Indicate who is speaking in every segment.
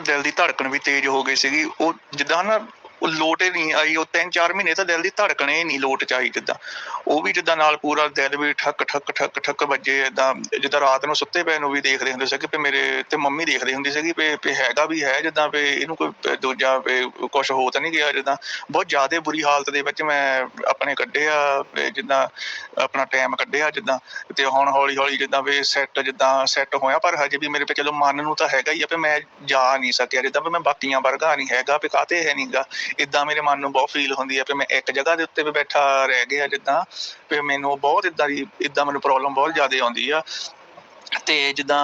Speaker 1: ਦਿਲ ਦੀ ਧੜਕਣ ਵੀ ਤੇਜ਼ ਹੋ ਗਈ ਸੀਗੀ। ਉਹ ਜਿੱਦਾਂ ਨਾ ਉਹ ਲੋਟ ਹੀ ਨਹੀਂ ਆਈ, ਉਹ 3-4 ਮਹੀਨੇ ਤਾਂ ਦਿਲ ਦੀ ਧੜਕਣ ਹੀ ਨਹੀਂ ਲੋਟ 'ਚ ਆਈ ਜਿੱਦਾਂ। ਉਹ ਵੀ ਜਿੱਦਾਂ ਨਾਲ ਪੂਰਾ ਦਿਲ ਵੀ ਠੱਕ ਠੱਕ ਠੱਕ ਠੱਕ ਵੱਜੇ ਏਦਾਂ, ਜਿੱਦਾਂ ਰਾਤ ਨੂੰ ਸੁੱਤੇ ਪਏ ਨੂੰ ਵੀ ਦੇਖਦੇ ਹੁੰਦੇ ਸੀਗੇ ਵੀ ਮੇਰੇ ਤੇ ਮੰਮੀ ਦੇਖਦੀ ਹੁੰਦੀ ਸੀਗੀ ਵੀ ਹੈਗਾ ਵੀ ਹੈ ਜਿੱਦਾਂ ਵੀ ਇਹਨੂੰ ਕੋਈ ਦੂਜਾ ਵੀ ਕੁਛ ਹੋ ਤਾਂ ਨਹੀਂ ਗਿਆ ਜਿੱਦਾਂ। ਬਹੁਤ ਜ਼ਿਆਦਾ ਬੁਰੀ ਹਾਲਤ ਦੇ ਵਿੱਚ ਮੈਂ ਆਪਣੇ ਕੱਢੇ ਆ ਜਿੱਦਾਂ ਆਪਣਾ ਟਾਈਮ ਕੱਢਿਆ ਜਿੱਦਾਂ। ਤੇ ਹੁਣ ਹੌਲੀ ਹੌਲੀ ਜਿੱਦਾਂ ਵੀ ਜਿੱਦਾਂ ਸੈੱਟ ਹੋਇਆ, ਪਰ ਹਜੇ ਵੀ ਮੇਰੇ ਤੇ ਚਲੋ ਮਨ ਨੂੰ ਤਾਂ ਹੈਗਾ ਹੀ ਆ ਵੀ ਮੈਂ ਜਾ ਨਹੀਂ ਸਕਿਆ ਜਿੱਦਾਂ ਵੀ ਮੈਂ ਬਾਕੀਆਂ ਵਰਗਾ ਨਹੀਂ ਹੈਗਾ ਵੀ ਕਾਹਤੇ ਹੈ ਨੀਗਾ। ਏਦਾਂ ਮੇਰੇ ਮਨ ਨੂੰ ਬਹੁਤ ਫੀਲ ਹੁੰਦੀ ਹੈ ਵੀ ਮੈਂ ਇੱਕ ਜਗ੍ਹਾ ਦੇ ਉੱਤੇ ਵੀ ਬੈਠਾ ਰਹਿ ਗਿਆ ਜਿੱਦਾਂ। ਵੀ ਮੈਨੂੰ ਬਹੁਤ ਏਦਾਂ ਮੈਨੂੰ ਪ੍ਰੋਬਲਮ ਬਹੁਤ ਜ਼ਿਆਦਾ ਆਉਂਦੀ ਆ। ਤੇ ਜਿੱਦਾਂ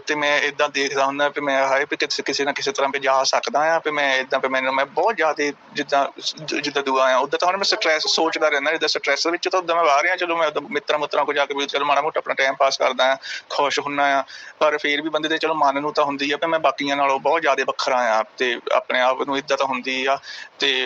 Speaker 1: ਤੇ ਮੈਂ ਏਦਾਂ ਦੇਖਦਾ ਹੁੰਦਾ ਵੀ ਮੈਂ ਹਾਏ ਵੀ ਕਿਸੇ ਨਾ ਕਿਸੇ ਤਰ੍ਹਾਂ ਵੀ ਜਾ ਸਕਦਾ ਆ ਵੀ ਮੈਂ ਏਦਾਂ ਵੀ ਮੈਂ ਬਹੁਤ ਜ਼ਿਆਦਾ ਜਿੱਦਾਂ ਦੁਆ ਆ ਉੱਦਾਂ ਤਾਂ ਹੁਣ ਮੈਂ ਸਟਰੈਸ ਸੋਚਦਾ ਰਹਿੰਦਾ ਜਿੱਦਾਂ ਸਟਰੈਸ ਵਿੱਚ ਤਾਂ ਉੱਦਾਂ ਮੈਂ ਬਾਹਰ ਆ। ਚਲੋ ਮੈਂ ਉੱਦਾਂ ਮਿੱਤਰਾਂ ਮੁੱਤਰਾਂ ਕੋਲ ਜਾ ਕੇ ਵੀ ਚਲੋ ਮਾੜਾ ਮੋਟਾ ਆਪਣਾ ਟਾਈਮ ਪਾਸ ਕਰਦਾ ਆ, ਖੁਸ਼ ਹੁੰਦਾ ਆ। ਪਰ ਫਿਰ ਵੀ ਬੰਦੇ ਦੇ ਚਲੋ ਮਨ ਨੂੰ ਤਾਂ ਹੁੰਦੀ ਆ ਵੀ ਮੈਂ ਬਾਕੀਆਂ ਨਾਲੋਂ ਬਹੁਤ ਜ਼ਿਆਦਾ ਵੱਖਰਾ ਆ ਤੇ ਆਪਣੇ ਆਪ ਨੂੰ ਏਦਾਂ ਤਾਂ ਹੁੰਦੀ ਆ। ਤੇ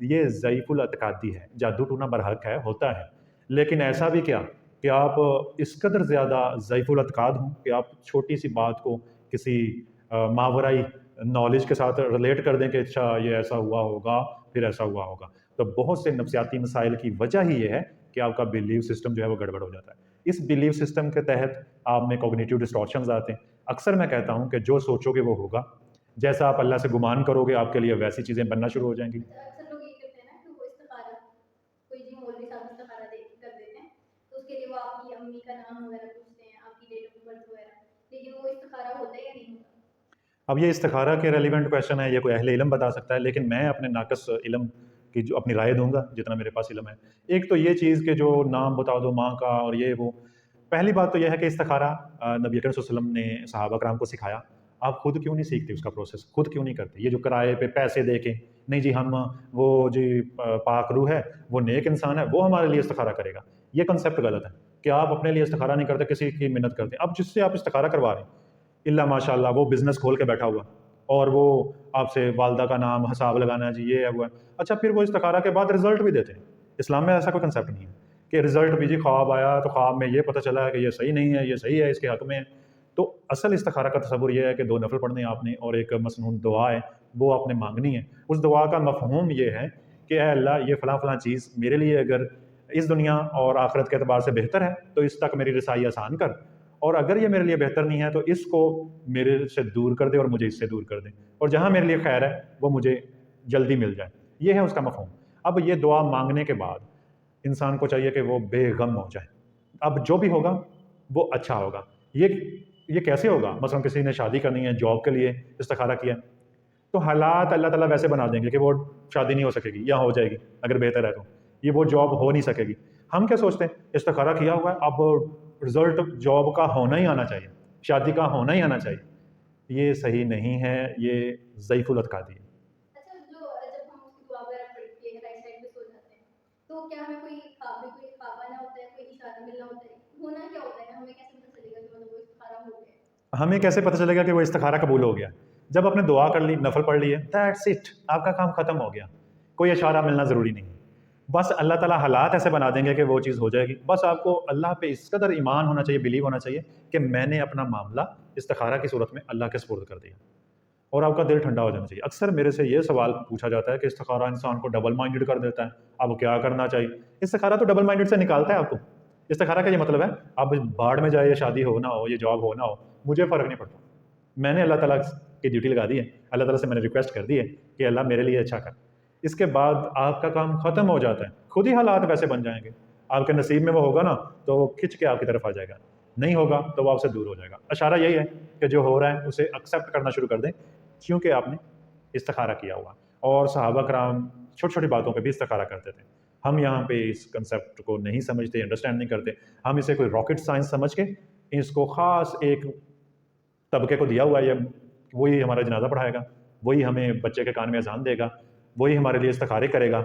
Speaker 2: یہ ضعیف الاعتقادی ہے. جادو ٹونا برحق ہے، ہوتا ہے، لیکن ایسا بھی کیا کہ آپ اس قدر زیادہ ضعیف الاعتقاد ہوں کہ آپ چھوٹی سی بات کو کسی ماورائی نالج کے ساتھ ریلیٹ کر دیں کہ اچھا یہ ایسا ہوا ہوگا، پھر ایسا ہوا ہوگا. تو بہت سے نفسیاتی مسائل کی وجہ ہی یہ ہے کہ آپ کا بیلیو سسٹم جو ہے وہ گڑبڑ ہو جاتا ہے. اس بیلیو سسٹم کے تحت آپ میں کوگنیٹیو ڈسٹورشنز آتے ہیں. اکثر میں کہتا ہوں کہ جو سوچو گے وہ ہوگا، جیسا آپ اللہ سے گمان کرو گے آپ کے لیے ویسی چیزیں بننا شروع ہو جائیں گی.
Speaker 3: اکثر لوگ یہ کرتے ہیں نا کہ وہ استخارہ، کوئی جی مولوی صاحب استخارہ کر دیتے ہیں تو اس کے لیے وہ آپ کی امی کا نام وغیرہ پوچھتے ہیں، آپ کی ڈیٹ آف برتھ وغیرہ، لیکن وہ استخارہ ہوتا ہے یا نہیں ہوتا؟
Speaker 2: اب یہ استخارہ کے ریلیونٹ کویشچن ہے، یہ کوئی اہل علم بتا سکتا ہے، لیکن میں اپنے ناقص علم کی جو اپنی رائے دوں گا جتنا میرے پاس علم ہے. ایک تو یہ چیز کہ جو نام بتا دو ماں کا اور یہ وہ، پہلی بات تو یہ ہے کہ استخارہ نبی اکرم صلی اللہ علیہ وسلم نے صحابہ کرام کو سکھایا. آپ خود کیوں نہیں سیکھتے اس کا پروسیس؟ خود کیوں نہیں کرتے؟ یہ جو کرائے پہ پیسے دے کے نہیں جی ہم وہ جی پاک روح ہے، وہ نیک انسان ہے، وہ ہمارے لیے استخارہ کرے گا، یہ کنسیپٹ غلط ہے کہ آپ اپنے لیے استخارہ نہیں کرتے، کسی کی منت کرتے. اب جس سے آپ استخارہ کروا رہے ہیں اللہ ماشاء اللہ وہ بزنس کھول کے بیٹھا ہوا اور وہ آپ سے والدہ کا نام حساب لگانا ہے جی یہ ہے وہ ہے، اچھا پھر وہ استخارہ کے بعد رزلٹ بھی دیتے ہیں. اسلام میں ایسا کوئی کنسیپٹ نہیں ہے کہ رزلٹ بھی جی خواب آیا تو خواب میں یہ پتہ چلا ہے کہ یہ صحیح نہیں ہے، یہ صحیح ہے، اس کے حق میں ہے. تو اصل استخارہ کا تصور یہ ہے کہ 2 نفل پڑھنے آپ نے اور ایک مسنون دعا ہے وہ آپ نے مانگنی ہے. اس دعا کا مفہوم یہ ہے کہ اے اللہ یہ فلاں فلاں چیز میرے لیے اگر اس دنیا اور آخرت کے اعتبار سے بہتر ہے تو اس تک میری رسائی آسان کر، اور اگر یہ میرے لیے بہتر نہیں ہے تو اس کو میرے سے دور کر دے اور مجھے اس سے دور کر دے، اور جہاں میرے لیے خیر ہے وہ مجھے جلدی مل جائے. یہ ہے اس کا مفہوم. اب یہ دعا مانگنے کے بعد انسان کو چاہیے کہ وہ بے غم ہو جائے. اب جو بھی ہوگا وہ اچھا ہوگا. یہ کیسے ہوگا؟ مثلا کسی نے شادی کرنی ہے، جاب کے لیے استخارہ کیا تو حالات اللہ تعالیٰ ویسے بنا دیں گے کہ وہ شادی نہیں ہو سکے گی یا ہو جائے گی اگر بہتر ہے تو یہ وہ جاب ہو نہیں سکے گی. ہم کیا سوچتے ہیں استخارہ کیا ہوا ہے اب رزلٹ جاب کا ہونا ہی آنا چاہیے، شادی کا ہونا ہی آنا چاہیے. یہ صحیح نہیں ہے، یہ ضعیف الاعتقادی ہے.
Speaker 3: اچھا جو جب ہم اس کی دعا وغیرہ پڑھ کے رائٹ سائڈ پہ سو جاتے ہیں تو کیا ہمیں کوئی خواب آنا ہوتا ہے، کوئی اشارہ ملنا ہوتا ہے؟ ہونا کیا ہوتا ہے؟ ہمیں کیسے پتہ چلے گا کہ مطلب وہ استخارہ ہو گیا؟
Speaker 2: ہمیں کیسے پتہ چلے گا کہ وہ استخارہ قبول ہو گیا؟ جب آپ نے دعا کر لی، نفل پڑھ لیے، دیٹس اٹ، آپ کا کام ختم ہو گیا. کوئی اشارہ ملنا ضروری نہیں. بس اللہ تعالیٰ حالات ایسے بنا دیں گے کہ وہ چیز ہو جائے گی. بس آپ کو اللہ پہ اس قدر ایمان ہونا چاہیے، بلیو ہونا چاہیے کہ میں نے اپنا معاملہ استخارہ کی صورت میں اللہ کے سپرد کر دیا، اور آپ کا دل ٹھنڈا ہو جانا چاہیے. اکثر میرے سے یہ سوال پوچھا جاتا ہے کہ استخارہ انسان کو ڈبل مائنڈڈ کر دیتا ہے، اب کیا کرنا چاہیے؟ استخارہ تو ڈبل مائنڈڈ سے نکالتا ہے آپ کو. استخارہ کا یہ مطلب ہے اب باڑ میں جائے، یہ شادی ہو نہ ہو، یہ جاب ہو نہ ہو، مجھے فرق نہیں پڑتا. میں نے اللہ تعالیٰ کی ڈیوٹی لگا دی ہے، اللہ تعالیٰ سے میں نے ریکویسٹ کر دی ہے کہ اللہ میرے لیے اچھا کر. اس کے بعد آپ کا کام ختم ہو جاتا ہے. خود ہی حالات ویسے بن جائیں گے. آپ کے نصیب میں وہ ہوگا نا تو وہ کھنچ کے آپ کی طرف آ جائے گا، نہیں ہوگا تو وہ آپ سے دور ہو جائے گا. اشارہ یہی ہے کہ جو ہو رہا ہے اسے ایکسیپٹ کرنا شروع کر دیں کیونکہ آپ نے استخارہ کیا ہوا. اور صحابہ کرام چھوٹی چھوٹی باتوں پہ بھی استخارہ کرتے تھے. ہم یہاں پہ اس کنسیپٹ کو نہیں سمجھتے، انڈرسٹینڈ نہیں کرتے. ہم اسے کوئی راکٹ سائنس سمجھ کے اس کو خاص ایک طبقے کو دیا ہوا ہے، وہی ہمارا جنازہ پڑھائے گا، وہی ہمیں بچے کے کان میں اذان دے گا، وہی ہمارے لیے استخارے کرے گا،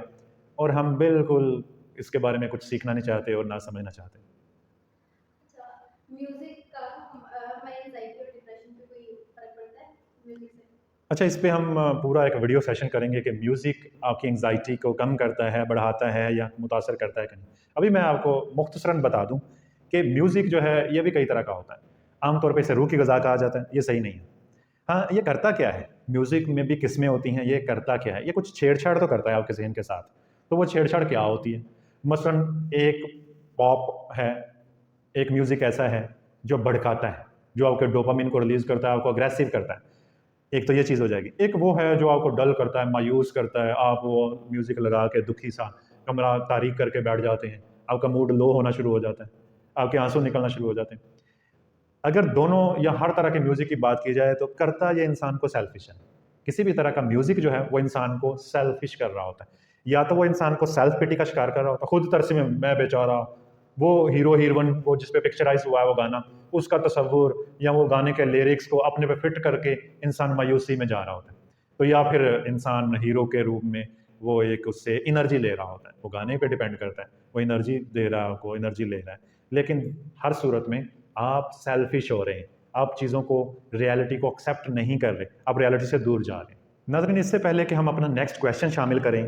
Speaker 2: اور ہم بالکل اس کے بارے میں کچھ سیکھنا نہیں چاہتے اور نہ سمجھنا چاہتے.
Speaker 3: اچھا میوزک کا ہماری انزائٹی اور ڈپریشن پہ کوئی فرق پڑتا ہے میوزک سے؟
Speaker 2: اچھا اس پہ ہم پورا ایک ویڈیو سیشن کریں گے کہ میوزک آپ کی انگزائٹی کو کم کرتا ہے، بڑھاتا ہے یا متاثر کرتا ہے کہ نہیں. ابھی میں آپ کو مختصراً بتا دوں کہ میوزک جو ہے یہ بھی کئی طرح کا ہوتا ہے. عام طور پہ اسے روح کی غذا کہا جاتا ہے، یہ صحیح نہیں ہے. ہاں یہ کرتا کیا ہے؟ میوزک میں بھی قسمیں ہوتی ہیں. یہ کرتا کیا ہے؟ یہ کچھ چھیڑ چھاڑ تو کرتا ہے آپ کے ذہن کے ساتھ. تو وہ چھیڑ چھاڑ کیا ہوتی ہے؟ مثلاً ایک پاپ ہے، ایک میوزک ایسا ہے جو بھڑکاتا ہے، جو آپ کے ڈوپامین کو ریلیز کرتا ہے، آپ کو اگریسو کرتا ہے. ایک تو یہ چیز ہو جائے گی. ایک وہ ہے جو آپ کو ڈل کرتا ہے، مایوس کرتا ہے. آپ وہ میوزک لگا کے دکھی سا کمرہ تاریک کر کے بیٹھ جاتے ہیں، آپ کا موڈ لو ہونا شروع ہو جاتا ہے، آپ کے آنسو نکلنا شروع ہو جاتے ہیں. اگر دونوں یا ہر طرح کے میوزک کی بات کی جائے تو کرتا یہ انسان کو سیلفش ہے. کسی بھی طرح کا میوزک جو ہے وہ انسان کو سیلفش کر رہا ہوتا ہے. یا تو وہ انسان کو سیلف پٹی کا شکار کر رہا ہوتا ہے، خود ترس میں بیچارہ، وہ ہیرو ہیروئن وہ جس پہ پکچرائز ہوا ہے وہ گانا، اس کا تصور یا وہ گانے کے لیرکس کو اپنے پہ فٹ کر کے انسان مایوسی میں جا رہا ہوتا ہے. تو یا پھر انسان ہیرو کے روپ میں وہ ایک اس سے انرجی لے رہا ہوتا ہے. وہ گانے پہ ڈیپینڈ کرتا ہے، وہ انرجی دے رہا ہے، کو انرجی لے رہا ہے. لیکن ہر صورت میں آپ سیلفش ہو رہے ہیں، آپ چیزوں کو ریالٹی کو ایکسیپٹ نہیں کر رہے، آپ ریالٹی سے دور جا رہے ہیں. ناظرین اس سے پہلے کہ ہم اپنا نیکسٹ کویشچن شامل کریں،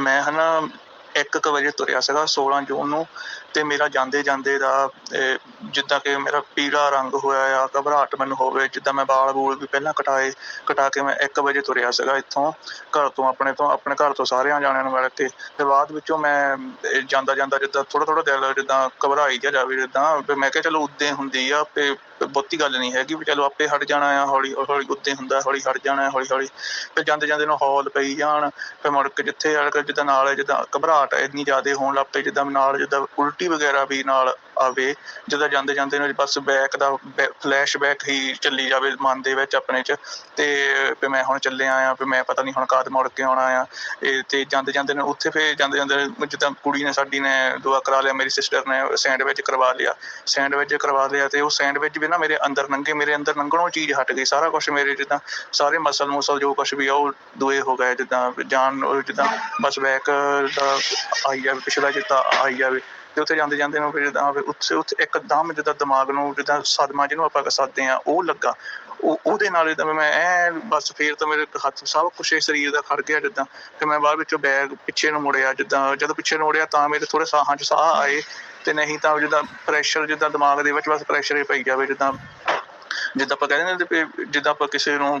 Speaker 1: ਮੈਂ ਹੈ ਨਾ 1 ਵਜੇ ਤੁਰਿਆ ਸੀਗਾ 16 ਜੂਨ ਨੂੰ, ਤੇ ਮੇਰਾ ਜਾਂਦੇ ਜਾਂਦੇ ਦਾ ਜਿੱਦਾਂ ਕਿ ਮੇਰਾ ਪੀਲਾ ਰੰਗ ਹੋਇਆ ਆ, ਘਬਰਾਹਟ ਮੈਨੂੰ ਹੋਵੇ, ਜਿੱਦਾਂ ਮੈਂ ਵਾਲ ਵੂਲ ਵੀ ਪਹਿਲਾਂ ਕਟਾ ਕੇ ਮੈਂ 1 ਵਜੇ ਤੁਰਿਆ ਸੀਗਾ ਇੱਥੋਂ ਘਰ ਤੋਂ ਆਪਣੇ ਘਰ ਤੋਂ ਸਾਰਿਆਂ ਜਾਣਿਆਂ ਨੂੰ ਮਿਲ ਕੇ। ਤੇ ਬਾਅਦ ਵਿੱਚੋਂ ਮੈਂ ਜਾਂਦਾ ਜਿੱਦਾਂ ਥੋੜਾ ਦਿਲ ਜਿੱਦਾਂ ਘਬਰਾਈ ਜਿਹਾ ਜਾਵੇ, ਜਿੱਦਾਂ ਵੀ ਮੈਂ ਕਿਹਾ ਚਲੋ ਉੱਦਾਂ ਹੁੰਦੀ ਆ, ਤੇ ਬਹੁਤੀ ਗੱਲ ਨਹੀਂ ਹੈਗੀ ਵੀ ਚਲੋ ਆਪੇ ਹਟ ਜਾਣਾ ਆ, ਹੌਲੀ ਹੌਲੀ ਉੱਦਾਂ ਹੁੰਦਾ, ਹੌਲੀ ਹਟ ਜਾਣਾ ਹੌਲੀ ਹੌਲੀ। ਫਿਰ ਜਾਂਦੇ ਨੂੰ ਹੌਲ ਪਈ ਜਾਣ, ਫਿਰ ਮੁੜ ਕੇ ਜਿੱਥੇ ਜਿੱਦਾਂ ਨਾਲ ਜਿੱਦਾਂ ਘਬਰਾਹਟ ਇੰਨੀ ਜ਼ਿਆਦਾ ਹੋਣ ਲੱਗ ਪਈ, ਜਿੱਦਾਂ ਨਾਲ ਜਿੱਦਾਂ ਉਲਟੀ ਵਗੈਰਾ ਵੀ ਨਾਲ ਆਵੇ, ਜਿੱਦਾਂ ਜਾਂਦੇ ਨੂੰ ਬਸ ਬੈਕ ਦਾ ਫਲੈਸ਼ ਬੈਕ ਹੀ ਚੱਲੀ ਜਾਵੇ ਮਨ ਦੇ ਵਿੱਚ ਆਪਣੇ 'ਚ। ਤੇ ਵੀ ਮੈਂ ਹੁਣ ਚੱਲਿਆ ਆ, ਵੀ ਮੈਂ ਪਤਾ ਨਹੀਂ ਹੁਣ ਕਦ ਮੁੜ ਕੇ ਆਉਣਾ ਆ। ਤੇ ਜਾਂਦੇ ਨੂੰ ਉੱਥੇ ਫਿਰ ਜਾਂਦੇ ਜਿੱਦਾਂ ਕੁੜੀ ਨੇ ਸਾਡੀ ਨੇ ਦੁਆ ਕਰਾ ਲਿਆ, ਮੇਰੀ ਸਿਸਟਰ ਨੇ ਸੈਂਡਵਿਚ ਕਰਵਾ ਲਿਆ, ਤੇ ਉਹ ਸੈਂਡਵਿਚ ਵੀ ਨਾ ਮੇਰੇ ਅੰਦਰ ਲੰਘਣੋਂ ਚੀਜ਼ ਹਟ ਗਈ, ਸਾਰਾ ਕੁਛ ਮੇਰੇ ਜਿੱਦਾਂ ਸਾਰੇ ਮਸਲ ਮੁਸਲ ਜੋ ਕੁਛ ਵੀ ਆ ਉਹ ਦੂਏ ਹੋ ਗਏ, ਜਿੱਦਾਂ ਜਾਨ ਜਿੱਦਾਂ ਬਸ ਬੈਕ ਦਾ ਆਈ ਜਾਵੇ, ਪਿਛਲਾ ਜਿੱਦਾਂ ਆਈ ਜਾਵੇ। ਤੇ ਉੱਥੇ ਜਾਂਦੇ ਨੂੰ ਫਿਰ ਜਿੱਦਾਂ ਉੱਥੇ ਇੱਕਦਮ ਜਿੱਦਾਂ ਦਿਮਾਗ ਨੂੰ ਜਿੱਦਾਂ ਸਦਮਾ ਜਿਹਨੂੰ ਆਪਾਂ ਕਹਿ ਸਕਦੇ ਹਾਂ ਉਹ ਲੱਗਾ। ਉਹਦੇ ਨਾਲ ਜਿੱਦਾਂ ਮੈਂ ਬਸ ਫਿਰ ਤਾਂ ਮੇਰੇ ਹੱਥ ਸਭ ਕੁਛ ਸਰੀਰ ਦਾ ਖੜ ਗਿਆ ਜਿੱਦਾਂ। ਤੇ ਮੈਂ ਬਾਅਦ ਵਿੱਚੋਂ ਬੈਗ ਪਿੱਛੇ ਨੂੰ ਮੁੜਿਆ, ਜਦੋਂ ਪਿੱਛੇ ਨੂੰ ਮੁੜਿਆ ਤਾਂ ਮੇਰੇ ਥੋੜੇ ਸਾਹਾਂ 'ਚ ਸਾਹ ਆਏ, ਤੇ ਨਹੀਂ ਤਾਂ ਜਿੱਦਾਂ ਪ੍ਰੈਸ਼ਰ ਜਿੱਦਾਂ ਦਿਮਾਗ ਦੇ ਵਿੱਚ ਬਸ ਪ੍ਰੈਸ਼ਰ ਹੀ ਪਈ ਜਾਵੇ, ਜਿੱਦਾਂ ਆਪਾਂ ਕਹਿ ਦਿੰਦੇ ਵੀ ਜਿੱਦਾਂ ਆਪਾਂ ਕਿਸੇ ਨੂੰ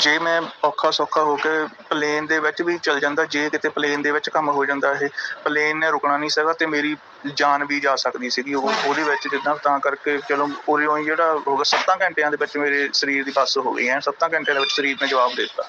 Speaker 1: ਜੇ ਮੈਂ ਔਖਾ ਸੌਖਾ ਹੋ ਕੇ ਪਲੇਨ ਦੇ ਵਿੱਚ ਵੀ ਚੱਲ ਜਾਂਦਾ, ਜੇ ਕਿਤੇ ਪਲੇਨ ਦੇ ਵਿੱਚ ਕੰਮ ਹੋ ਜਾਂਦਾ, ਇਹ ਪਲੇਨ ਨੇ ਰੁਕਣਾ ਨਹੀਂ ਸੀਗਾ ਤੇ ਮੇਰੀ ਜਾਨ ਵੀ ਜਾ ਸਕਦੀ ਸੀਗੀ ਉਹਦੇ ਵਿੱਚ, ਜਿੱਦਾਂ ਤਾਂ ਕਰਕੇ ਚਲੋ ਉਰਿਓਂ ਹੀ ਜਿਹੜਾ ਹੋ ਗਿਆ 7 ਘੰਟਿਆਂ ਦੇ ਵਿੱਚ ਮੇਰੇ ਸਰੀਰ ਦੀ ਬੱਸ ਹੋ ਗਈ ਹੈ, 7 ਘੰਟਿਆਂ ਦੇ ਵਿੱਚ ਸਰੀਰ ਨੇ ਜਵਾਬ ਦੇ ਦਿੱਤਾ।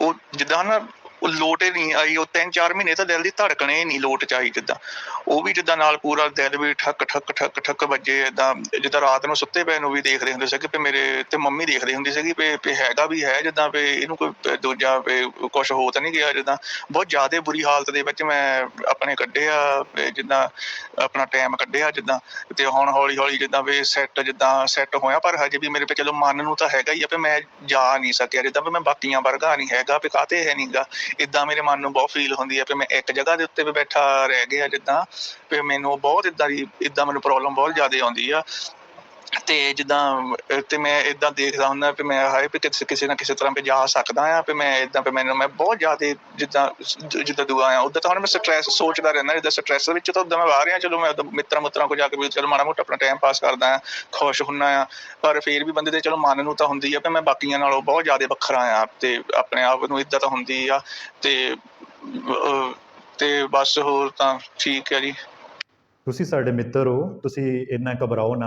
Speaker 1: ਉਹ ਜਿੱਦਾਂ ਨਾ ਉਹ ਲੋਟ ਹੀ ਨਹੀਂ ਆਈ, ਉਹ 3-4 ਮਹੀਨੇ ਤਾਂ ਦਿਲ ਦੀ ਧੜਕਣ ਹੀ ਨਹੀਂ ਲੋਟ 'ਚ ਆਈ ਜਿੱਦਾਂ। ਉਹ ਵੀ ਜਿੱਦਾਂ ਨਾਲ ਪੂਰਾ ਦਿਲ ਵੀ ਠੱਕ ਠੱਕ ਠੱਕ ਠੱਕ ਵੱਜੇ ਏਦਾਂ, ਜਿੱਦਾਂ ਰਾਤ ਨੂੰ ਸੁੱਤੇ ਪਏ ਨੂੰ ਵੀ ਦੇਖਦੇ ਹੁੰਦੇ ਸੀਗੇ ਵੀ ਮੇਰੇ ਤੇ ਮੰਮੀ ਦੇਖਦੀ ਹੁੰਦੀ ਸੀਗੀ ਵੀ ਹੈਗਾ ਵੀ ਹੈ ਜਿੱਦਾਂ ਵੀ ਇਹਨੂੰ ਕੋਈ ਦੂਜਾ ਵੀ ਕੁਛ ਹੋ ਤਾਂ ਨਹੀਂ ਗਿਆ ਜਿੱਦਾਂ। ਬਹੁਤ ਜ਼ਿਆਦਾ ਬੁਰੀ ਹਾਲਤ ਦੇ ਵਿੱਚ ਮੈਂ ਆਪਣੇ ਕੱਢਿਆ ਜਿੱਦਾਂ ਆਪਣਾ ਟਾਈਮ ਕੱਢਿਆ ਜਿੱਦਾਂ। ਤੇ ਹੁਣ ਹੌਲੀ ਹੌਲੀ ਜਿੱਦਾਂ ਵੀ ਸੈੱਟ ਹੋਇਆ, ਪਰ ਹਜੇ ਵੀ ਮੇਰੇ ਤੇ ਚਲੋ ਮਨ ਨੂੰ ਤਾਂ ਹੈਗਾ ਹੀ ਆ ਵੀ ਮੈਂ ਜਾ ਨਹੀਂ ਸਕਿਆ ਜਿੱਦਾਂ ਵੀ ਮੈਂ ਬਾਕੀਆਂ ਵਰਗਾ ਨਹੀਂ ਹੈਗਾ ਵੀ ਕਾਹਤੇ ਹੈ ਨੀਗਾ। ਇੱਦਾਂ ਮੇਰੇ ਮਨ ਨੂੰ ਬਹੁਤ ਫੀਲ ਹੁੰਦੀ ਹੈ ਵੀ ਮੈਂ ਇੱਕ ਜਗ੍ਹਾ ਦੇ ਉੱਤੇ ਵੀ ਬੈਠਾ ਰਹਿ ਗਿਆ ਜਿੱਦਾਂ। ਵੀ ਮੈਨੂੰ ਬਹੁਤ ਇੱਦਾਂ ਮੈਨੂੰ ਪ੍ਰੋਬਲਮ ਬਹੁਤ ਜ਼ਿਆਦਾ ਆਉਂਦੀ ਆ। ਤੇ ਜਿੱਦਾਂ ਤੇ ਮੈਂ ਇੱਦਾਂ ਦੇਖਦਾ ਹੁੰਦਾ ਵੀ ਮੈਂ ਹਾਏ ਵੀ ਕਿਸੇ ਨਾ ਕਿਸੇ ਤਰ੍ਹਾਂ ਵੀ ਜਾ ਸਕਦਾ ਆ ਵੀ ਮੈਂ ਇੱਦਾਂ ਵੀ ਮੈਂ ਬਹੁਤ ਜ਼ਿਆਦਾ ਜਿੱਦਾਂ ਦੁਆ ਆ ਉੱਦਾਂ ਤਾਂ ਹੁਣ ਮੈਂ ਸਟਰੈਸ ਸੋਚਦਾ ਰਹਿੰਦਾ ਜਿੱਦਾਂ ਸਟਰੈਸ ਵਿੱਚ ਤਾਂ ਉੱਦਾਂ ਮੈਂ ਬਾਹਰ ਆ, ਚਲੋ ਮੈਂ ਮਿੱਤਰਾਂ ਮੁੱਤਰਾਂ ਕੋਲ ਜਾ ਕੇ ਵੀ ਚਲੋ ਮਾੜਾ ਮੋਟਾ ਆਪਣਾ ਟਾਈਮ ਪਾਸ ਕਰਦਾ ਆ, ਖੁਸ਼ ਹੁੰਦਾ ਆ। ਪਰ ਫਿਰ ਵੀ ਬੰਦੇ ਦੇ ਚਲੋ ਮਨ ਨੂੰ ਤਾਂ ਹੁੰਦੀ ਆ ਵੀ ਮੈਂ ਬਾਕੀਆਂ ਨਾਲੋਂ ਬਹੁਤ ਜ਼ਿਆਦਾ ਵੱਖਰਾ ਆ ਤੇ ਆਪਣੇ ਆਪ ਨੂੰ ਇੱਦਾਂ ਤਾਂ ਹੁੰਦੀ ਆ। ਤੇ ਬਸ ਹੋਰ ਤਾਂ ਠੀਕ ਹੈ ਜੀ।
Speaker 2: ਤੁਸੀਂ ਸਾਡੇ ਮਿੱਤਰ ਹੋ, ਤੁਸੀਂ ਇੰਨਾ ਘਬਰਾਓ ਨਾ,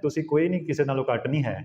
Speaker 2: ਤੁਸੀਂ ਕੋਈ ਨਹੀਂ ਕਿਸੇ ਨਾਲੋਂ ਘੱਟ ਨਹੀਂ ਹੈ।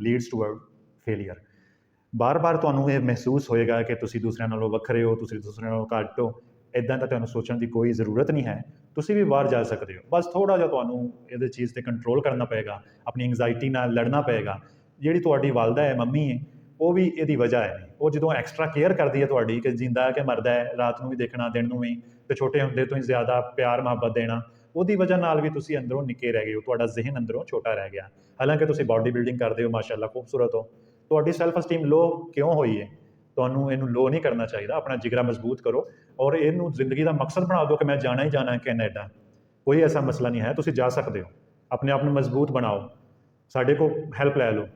Speaker 2: Leads toward failure. ਬਾਰ-ਬਾਰ ਤੁਹਾਨੂੰ ਇਹ ਮਹਿਸੂਸ ਹੋਏਗਾ ਕਿ ਤੁਸੀਂ ਦੂਸਰਿਆਂ ਨਾਲੋਂ ਵੱਖਰੇ ਹੋ, ਤੁਸੀਂ ਦੂਸਰਿਆਂ ਨਾਲੋਂ ਘੱਟ ਹੋ। ਇੱਦਾਂ ਤਾਂ ਤੁਹਾਨੂੰ ਸੋਚਣ ਦੀ ਕੋਈ ਜ਼ਰੂਰਤ ਨਹੀਂ ਹੈ, ਤੁਸੀਂ ਵੀ ਬਾਹਰ ਜਾ ਸਕਦੇ ਹੋ। ਬਸ ਥੋੜ੍ਹਾ ਜਿਹਾ ਤੁਹਾਨੂੰ ਇਹਦੇ ਚੀਜ਼ 'ਤੇ ਕੰਟਰੋਲ ਕਰਨਾ ਪਏਗਾ, ਆਪਣੀ ਐਂਗਜ਼ਾਇਟੀ ਨਾਲ ਲੜਨਾ ਪਏਗਾ। ਜਿਹੜੀ ਤੁਹਾਡੀ ਵਾਲਦਾ ਹੈ, ਮੰਮੀ ਹੈ, ਉਹ ਵੀ ਇਹਦੀ ਵਜ੍ਹਾ ਹੈ। ਉਹ ਜਦੋਂ ਐਕਸਟਰਾ ਕੇਅਰ ਕਰਦੀ ਹੈ ਤੁਹਾਡੀ ਕਿ ਜਿੰਦਾ ਹੈ ਕਿ ਮਰਦਾ ਹੈ, ਰਾਤ ਨੂੰ ਵੀ ਦੇਖਣਾ, ਦਿਨ ਨੂੰ ਵੀ, ਅਤੇ ਛੋਟੇ ਹੁੰਦੇ ਤੋਂ ਹੀ ਜ਼ਿਆਦਾ ਪਿਆਰ ਮੁਹੱਬਤ ਦੇਣਾ, ਉਹਦੀ ਵਜ੍ਹਾ ਨਾਲ ਵੀ ਤੁਸੀਂ ਅੰਦਰੋਂ ਨਿੱਕੇ ਰਹਿ ਗਏ ਹੋ, ਤੁਹਾਡਾ ਜ਼ਿਹਨ ਅੰਦਰੋਂ ਛੋਟਾ ਰਹਿ ਗਿਆ। ਹਾਲਾਂਕਿ ਤੁਸੀਂ ਬਾਡੀ ਬਿਲਡਿੰਗ ਕਰਦੇ ਹੋ, ਮਾਸ਼ਾਅੱਲਾ ਖੂਬਸੂਰਤ ਹੋ। ਤੁਹਾਡੀ ਸੈਲਫ ਅਸਟੀਮ ਲੋ ਕਿਉਂ ਹੋਈ ਹੈ? ਤੁਹਾਨੂੰ ਇਹਨੂੰ ਲੋ ਨਹੀਂ ਕਰਨਾ ਚਾਹੀਦਾ। ਆਪਣਾ ਜਿਗਰਾ ਮਜ਼ਬੂਤ ਕਰੋ ਔਰ ਇਹਨੂੰ ਜ਼ਿੰਦਗੀ ਦਾ ਮਕਸਦ ਬਣਾ ਦਿਓ ਕਿ ਮੈਂ ਜਾਣਾ ਹੀ ਜਾਣਾ ਹੈ ਕੈਨੇਡਾ। ਕੋਈ ਐਸਾ ਮਸਲਾ ਨਹੀਂ ਹੈ, ਤੁਸੀਂ ਜਾ ਸਕਦੇ ਹੋ। ਆਪਣੇ ਆਪ ਨੂੰ ਮਜ਼ਬੂਤ ਬਣਾਓ, ਸਾਡੇ ਕੋਲ ਹੈਲਪ ਲੈ ਲਓ।